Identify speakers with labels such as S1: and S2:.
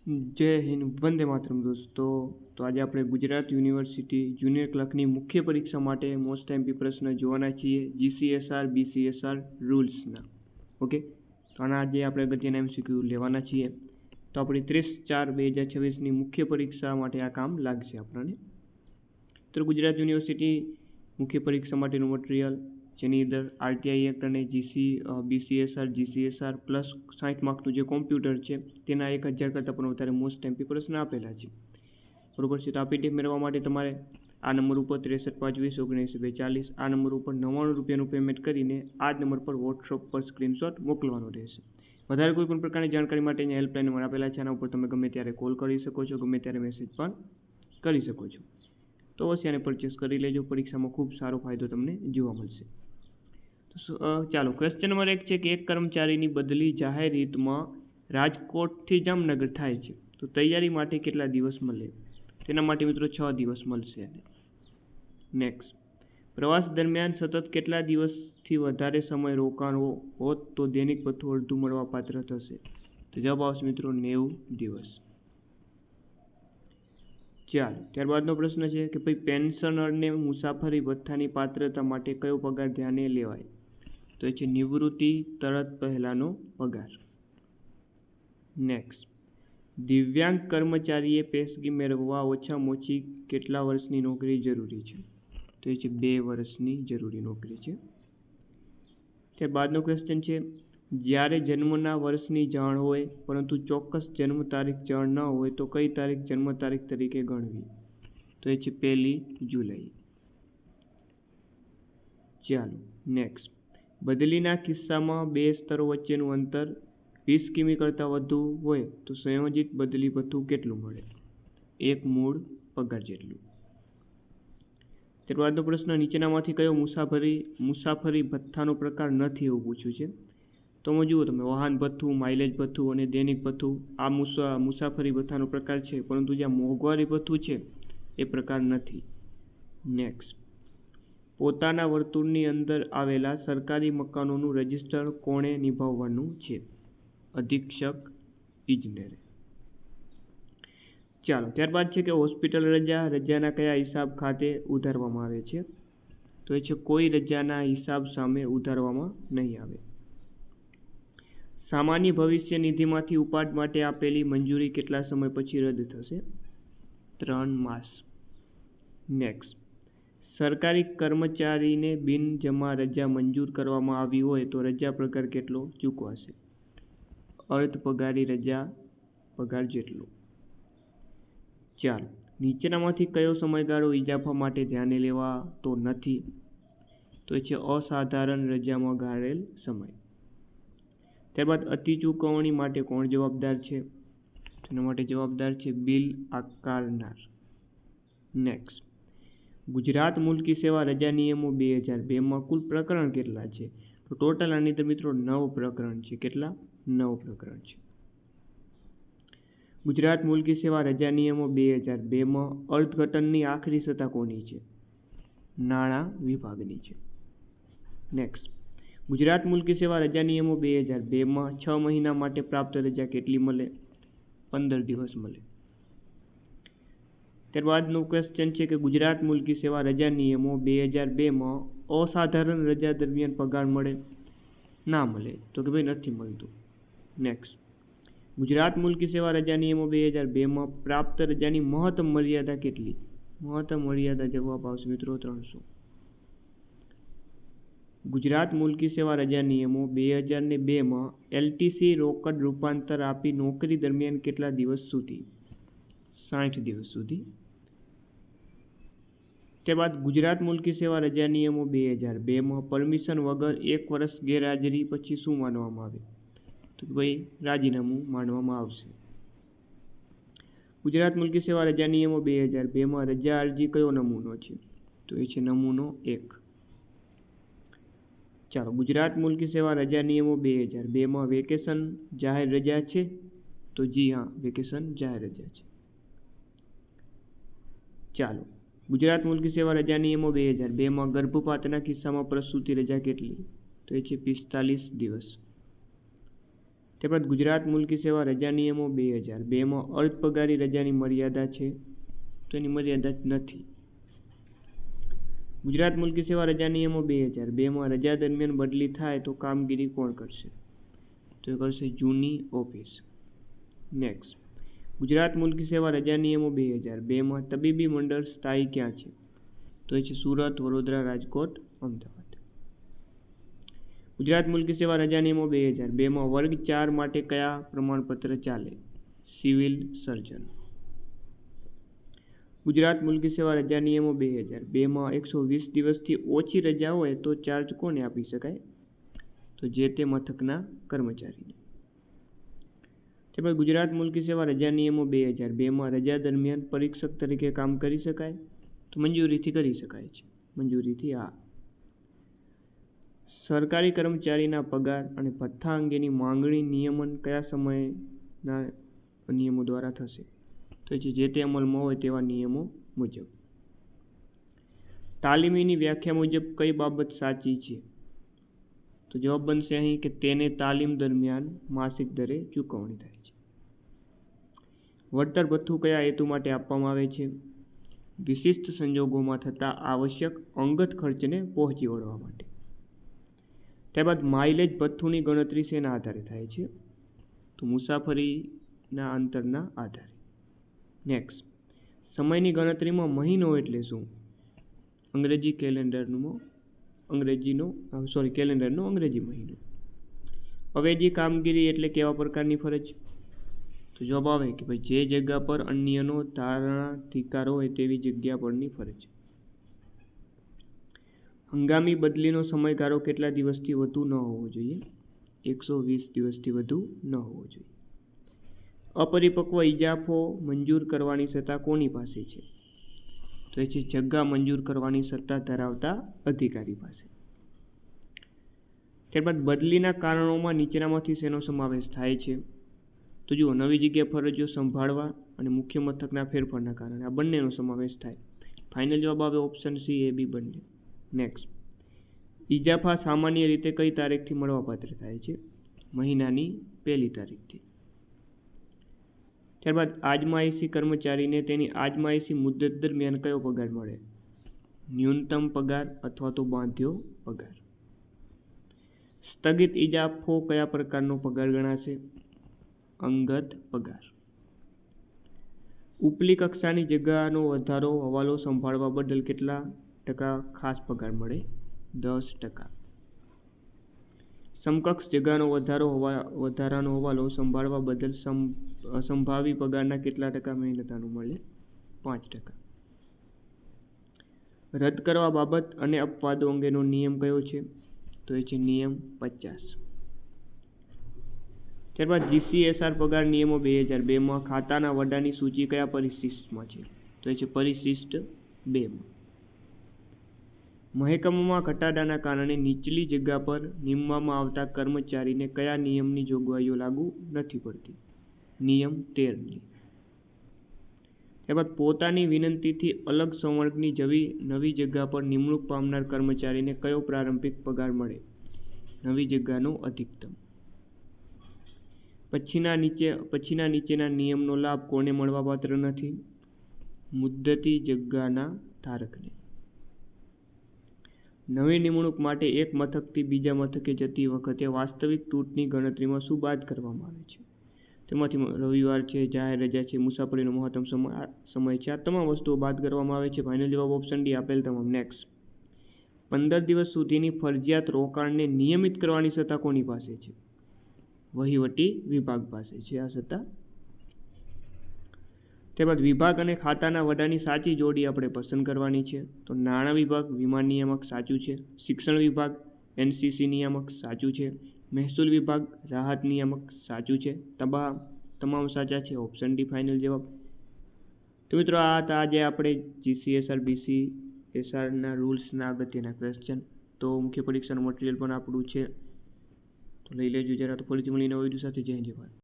S1: જય હિન્દ, વંદે માતરમ દોસ્તો. તો આજે આપણે ગુજરાત યુનિવર્સિટી જુનિયર ક્લર્કની મુખ્ય પરીક્ષા માટે મોસ્ટ એમપી પ્રશ્ન જોવાના છીએ, GCSR BCSR રૂલ્સના. ઓકે, તો આના આજે આપણે અગત્યના MCQ લેવાના છીએ. તો આપણી 30/4/2026ની મુખ્ય પરીક્ષા માટે આ કામ લાગશે આપણને. તો ગુજરાત યુનિવર્સિટી મુખ્ય પરીક્ષા માટેનું મટીરિયલ, જેની અંદર RTI એક્ટ અને BCSR GCSR પ્લસ 60 માર્કનું જે કોમ્પ્યુટર છે તેના 1000 કરતાં પણ વધારે મોસ્ટ એમપી પ્રશ્ન આપેલા છે. બરોબર છે. તો આ PDF મેળવવા માટે તમારે આ નંબર ઉપર 63521942 આ નંબર ઉપર 99 રૂપિયાનું પેમેન્ટ કરીને આ જ નંબર પર WhatsApp પર સ્ક્રીનશોટ મોકલવાનો રહેશે. વધારે કોઈ પણ પ્રકારની જાણકારી માટે અહીંયા હેલ્પલાઇન નંબર આપેલા છે, આના ઉપર તમે ગમે ત્યારે કોલ કરી શકો છો, ગમે ત્યારે મેસેજ પણ કરી શકો છો. તો અવશ્ય આને પરચેસ કરી લેજો, પરીક્ષામાં ખૂબ સારો ફાયદો તમને જોવા મળશે. તો ચાલો, ક્વેશ્ચન નંબર 1 છે કે એક કર્મચારીની બદલી જાહેર હિતમાં રાજકોટથી જામનગર થાય છે, તો તૈયારી માટે કેટલા દિવસ મળે? તેના માટે મિત્રો 6 દિવસ મળશે. નેક્સ્ટ, પ્રવાસ દરમિયાન સતત કેટલા દિવસથી વધારે સમય રોકાણો હોત તો દૈનિક ભથ્થું અડધું મળવા પાત્ર થશે? તો જવાબ આવશે મિત્રો 90 દિવસ. ચાલો, ત્યારબાદનો પ્રશ્ન છે કે ભાઈ પેન્શનરને મુસાફરી ભથ્થાની પાત્રતા માટે કયો પગાર ધ્યાને લેવાય? તો એ છે નિવૃત્તિ તરત પહેલાંનો પગાર. નેક્સ્ટ, દિવ્યાંગ કર્મચારીએ પેશગી મેળવવા ઓછામાં ઓછી કેટલા વર્ષની નોકરી જરૂરી છે? તો એ છે 2 વર્ષની જરૂરી નોકરી છે. ત્યારબાદનો ક્વેશ્ચન છે, જ્યારે જન્મના વર્ષની જાણ હોય પરંતુ ચોક્કસ જન્મ તારીખ જાણ ન હોય તો કઈ તારીખ જન્મ તારીખ તરીકે ગણવી? તો એ છે 1 જુલાઈ. ચાલો, નેક્સ્ટ, બદલીના કિસ્સામાં 2 સ્તરો વચ્ચેનું અંતર 20 કિમી કરતાં વધુ હોય તો સંયોજિત બદલી ભથ્થું કેટલું મળે? 1 મૂળ પગાર જેટલું. ત્યારબાદનો પ્રશ્ન, નીચેનામાંથી કયો મુસાફરી ભથ્થાનો પ્રકાર નથી એવું પૂછ્યું છે? તો જુઓ તમે, વાહન ભથ્થું, માઇલેજ ભથ્થું અને દૈનિક ભથ્થું આ મુસાફરી ભથ્થાનો પ્રકાર છે, પરંતુ જ્યાં મોંઘવારી ભથ્થું છે એ પ્રકાર નથી. નેક્સ્ટ, પોતાના વર્તુળની અંદર આવેલા સરકારી મકાનોનું રજિસ્ટર કોણે નિભાવવાનું છે? અધિક્ષક ઇજનેર. ચાલો, ત્યારબાદ છે કે હોસ્પિટલ રજાના કયા હિસાબ ખાતે ઉધારવામાં આવે છે? તો એ છે કોઈ રજાના હિસાબ સામે ઉધારવામાં નહીં આવે. સામાન્ય ભવિષ્ય નિધિમાંથી ઉપાડ માટે આપેલી મંજૂરી કેટલા સમય પછી રદ થશે? 3 માસ. નેક્સ્ટ, સરકારી કર્મચારીને બિનજમા રજા મંજૂર કરવામાં આવી હોય તો રજા પગાર કેટલો ચૂકવાશે? અર્ધ પગારી રજા પગાર જેટલો. ચાલો, નીચેનામાંથી કયો સમયગાળો ઇજાફા માટે ધ્યાને લેવાતો નથી? તો એ છે અસાધારણ રજામાં ગાળેલ સમય. ત્યારબાદ અતિ ચૂકવણી માટે કોણ જવાબદાર છે? તેના માટે જવાબદાર છે બિલ આકારનાર. નેક્સ્ટ, ગુજરાત મુલકી સેવા રજા નિયમો 2002માં કુલ પ્રકરણ કેટલા છે? તો ટોટલ આની અંદર મિત્રો 9 પ્રકરણ છે. કેટલા? 9 પ્રકરણ છે. ગુજરાત મુલકી સેવા રજા નિયમો 2002માં અર્થઘટનની આખરી સત્તા કોની છે? નાણાં વિભાગની છે. નેક્સ્ટ, ગુજરાત મુલકી સેવા રજા નિયમો 2002માં 6 મહિના માટે પ્રાપ્ત રજા કેટલી મળે? 15 દિવસ મળે. ત્યારબાદનું ક્વેશ્ચન છે કે ગુજરાત મુલકી સેવા રજા નિયમો 2002માં અસાધારણ રજા દરમિયાન પગાર મળે? ના મળે. તો કે ભાઈ નથી મળતું. નેક્સ્ટ, ગુજરાત મુલકી સેવા રજા નિયમો 2002માં પ્રાપ્ત રજાની મહત્તમ મર્યાદા કેટલી? મહત્તમ મર્યાદા જવાબ આવશે મિત્રો 300. ગુજરાત મુલકી સેવા રજા નિયમો 2002માં LTC રોકડ રૂપાંતર આપી નોકરી દરમિયાન કેટલા દિવસ સુધી? 60 દિવસ સુધી. ત્યારબાદ ગુજરાત મુલકી સેવા રજા નિયમો 2002માં પરમિશન વગર 1 વર્ષ ગેરહાજરી પછી શું માનવામાં આવે? તો ભાઈ રાજીનામું માનવામાં આવશે. ગુજરાત મુલકી સેવા રજા નિયમો 2002માં રજા અરજી કયો નમૂનો છે? તો એ છે નમૂનો 1. ચાલો, ગુજરાત મુલકી સેવા રજા નિયમો 2002માં વેકેશન જાહેર રજા છે? તો જી હા, વેકેશન જાહેર રજા છે. ચાલો, ગુજરાત મુલકી સેવા રજા નિયમો 2002માં ગર્ભપાતના કિસ્સામાં પ્રસૂતિ રજા કેટલી? તો એ છે 45 દિવસ. ત્યારબાદ ગુજરાત મુલકી સેવા રજા નિયમો 2002માં અર્ધ પગારી રજાની મર્યાદા છે, તો એની મર્યાદા નથી. ગુજરાત મુલકી સેવા રજા નિયમો 2002માં રજા દરમિયાન બદલી થાય તો કામગીરી કોણ કરશે? તો એ કરશે જૂની ઓફિસ. નેક્સ્ટ, ગુજરાત મુલકી સેવા રજા નિયમો 2002માં તબીબી મંડળ સ્થાયી ક્યાં છે? તો એ છે સુરત, વડોદરા, રાજકોટ, અમદાવાદ. ગુજરાત મુલકી સેવા રજા નિયમો 2002માં વર્ગ 4 માટે કયા પ્રમાણપત્ર ચાલે? Civil surgeon. ગુજરાત મુલકી સેવા રજા નિયમો 2002માં 120 દિવસથી ઓછી રજા હોય તો ચાર્જ કોને આપી શકાય? તો જે તે મથકના કર્મચારીને. ત્યારબાદ ગુજરાત મુલકી સેવા રજા નિયમો 2002માં રજા દરમિયાન પરીક્ષક તરીકે કામ કરી શકાય? તો મંજૂરીથી કરી શકાય છે. મંજૂરીથી આ. સરકારી કર્મચારીના પગાર અને ભથ્થા અંગેની માંગણી નિયમન કયા સમયના નિયમો દ્વારા થશે? તો જે તે અમલમાં હોય તેવા નિયમો મુજબ. તાલીમીની વ્યાખ્યા મુજબ કઈ બાબત સાચી છે? તો જવાબ બનશે અહીં કે તેને તાલીમ દરમિયાન માસિક દરે ચૂકવણી થાય છે. વળતર ભથ્થું કયા હેતુ માટે આપવામાં આવે છે? વિશિષ્ટ સંજોગોમાં થતા આવશ્યક અંગત ખર્ચને પહોંચી વળવા માટે. ત્યારબાદ માઇલેજ ભથ્થુંની ગણતરી શેના આધારે થાય છે? તો મુસાફરીના અંતરના આધારે. નેક્સ્ટ, સમયની ગણતરીમાં મહિનો એટલે શું? કેલેન્ડરનો અંગ્રેજી મહિનો. અવેજી કામગીરી એટલે કેવા પ્રકારની ફરજ? તો જવાબ આવે કે ભાઈ જે જગ્યા પર અન્યનો ધારણાધિકાર હોય તેવી જગ્યા પરની ફરજ. હંગામી બદલીનો સમયગાળો કેટલા દિવસથી વધુ ન હોવો જોઈએ? 120 દિવસથી વધુ ન હોવો જોઈએ. અપરિપક્વ ઇજાફો મંજૂર કરવાની સત્તા કોની પાસે છે? તો એ છે જગ્યા મંજૂર કરવાની સત્તા ધરાવતા અધિકારી પાસે. ત્યારબાદ બદલીના કારણોમાં નીચેનામાંથી શેનો સમાવેશ થાય છે? તો જુઓ, નવી જગ્યા ફરજો સંભાળવા અને મુખ્ય મથકના ફેરફારના કારણે આ બંનેનો સમાવેશ થાય. ફાઇનલ જવાબ આવે ઓપ્શન સી, એ બી બંને. નેક્સ્ટ, ઇજાફા સામાન્ય રીતે કઈ તારીખથી મળવાપાત્ર થાય છે? મહિનાની 1લી તારીખથી. ત્યારબાદ આજમાઇશી કર્મચારીને તેની આજમાઇશી મુદ્દત દરમિયાન કયો પગાર મળે? ન્યૂનતમ પગાર અથવા તો બાંધ્યો પગાર. સ્થગિત ઇજાફો કયા પ્રકારનો પગાર ગણાશે? અંગત પગાર. ઉપલી કક્ષાની જગ્યાનો વધારો હવાલો સંભાળવા બદલ કેટલા ટકા ખાસ પગાર મળે? 10%. સમકક્ષ જગ્યાનો વધારાનો હવાલો સંભાળવા બદલ સંભાવી પગારના કેટલા ટકા મહેનતાણું મળે? 5%. રદ કરવા બાબત અને અપવાદો અંગેનો નિયમ કયો છે? તો એ છે નિયમ 50. ત્યારબાદ GCSR પગાર નિયમો 2002માં ખાતાના વડાની સૂચિ કયા પરિશિષ્ટમાં છે? તો એ છે પરિશિષ્ટ 2માં. મહેકમોમાં ઘટાડાના કારણે નીચલી જગ્યા પર નીમવામાં આવતા કર્મચારીને કયા નિયમની જોગવાઈઓ લાગુ નથી પડતી? નિયમ 13ની. ત્યારબાદ પોતાની વિનંતીથી અલગ સંવર્ગની નવી જગ્યા પર નિમણૂક પામનાર કર્મચારીને કયો પ્રારંભિક પગાર મળે? નવી જગ્યાનો અધિકતમ. પછીના નીચેના નિયમનો લાભ કોને મળવાપાત્ર નથી? મુદ્દતી જગ્યાના ધારકને. નવી નિમણૂક માટે એક મથકથી બીજા મથકે જતી વખતે વાસ્તવિક તૂટની ગણતરીમાં શું બાદ કરવામાં આવે છે? તેમાંથી રવિવાર છે, જાહેર રજા છે, મુસાફરીનો મહત્તમ સમય છે, આ તમામ વસ્તુઓ બાદ કરવામાં આવે છે. ફાઇનલ જવાબ ઓપ્શન ડી, આપેલ તમામ. નેક્સ્ટ, 15 દિવસ સુધીની ફરજિયાત રોકાણને નિયમિત કરવાની સત્તા કોની પાસે છે? વહીવટી વિભાગ પાસે છે આ સત્તા. ત્યારબાદ વિભાગ અને ખાતાના વડાની સાચી જોડી આપણે પસંદ કરવાની છે. તો નાણાં વિભાગ વીમા નિયામક સાચું છે. શિક્ષણ વિભાગ NCC નિયામક સાચું છે. મહેસૂલ વિભાગ રાહત નિયામક સાચું છે. તમામ સાચા છે. ઓપ્શન ડી ફાઇનલ જવાબ. તો મિત્રો આ હતા આજે આપણે GCSR BCSRના રૂલ્સના અગત્યના ક્વેશ્ચન. તો મુખ્ય પરીક્ષાનું મટીરિયલ પણ આપણું છે, તો લઈ લેજો જરા. તો ફરીથી મળીને નવા વિડીયો સાથે. જય હિન્દ, જય ભારત.